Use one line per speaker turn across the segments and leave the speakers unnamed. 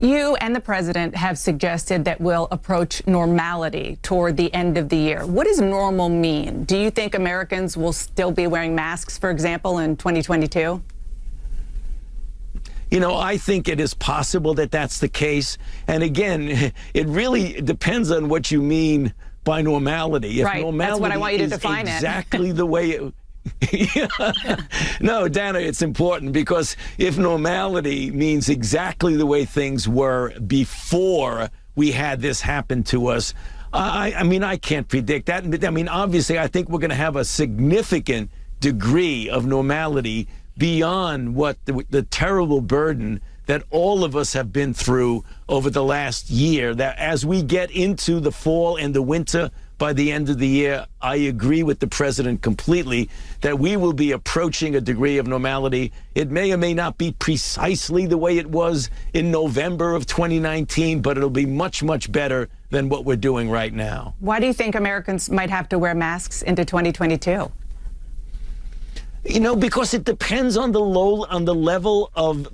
You and the president have suggested that we'll approach normality toward the end of the year. What does normal mean? Do you think Americans will still be wearing masks, for example, in 2022?
You know, I think it is possible that that's the case. And again, it really depends on what you mean by normality.
If right, normality that's what I want you to define
exactly the way it... No, Dana, it's important because if normality means exactly the way things were before we had this happen to us, I mean, I can't predict that. I mean, obviously, I think we're going to have a significant degree of normality beyond what the terrible burden that all of us have been through over the last year. That as we get into the fall and the winter, by the end of the year, I agree with the president completely that we will be approaching a degree of normality. It may or may not be precisely the way it was in November of 2019, but it'll be much, much better than what we're doing right now.
Why do you think Americans might have to wear masks into 2022?
You know, because it depends on the level of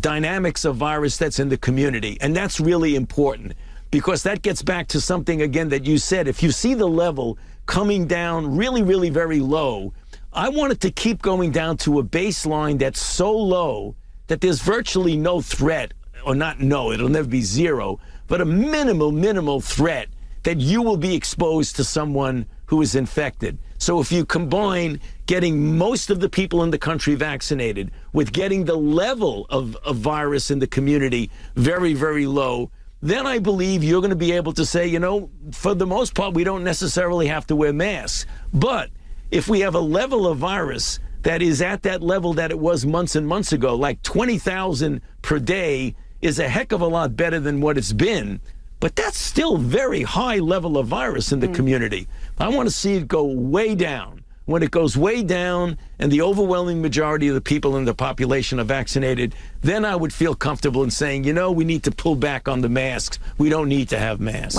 dynamics of virus that's in the community, and that's really important. Because that gets back to something, again, that you said. If you see the level coming down really, really very low, I want it to keep going down to a baseline that's so low that there's virtually no threat, or not no, it'll never be zero, but a minimal threat that you will be exposed to someone who is infected. So if you combine getting most of the people in the country vaccinated with getting the level of virus in the community very, very low, then I believe you're going to be able to say, you know, for the most part, we don't necessarily have to wear masks. But if we have a level of virus that is at that level that it was months and months ago, like 20,000 per day is a heck of a lot better than what it's been. But that's still very high level of virus in the community. I want to see it go way down. When it goes way down and the overwhelming majority of the people in the population are vaccinated, then I would feel comfortable in saying, you know, we need to pull back on the masks. We don't need to have masks.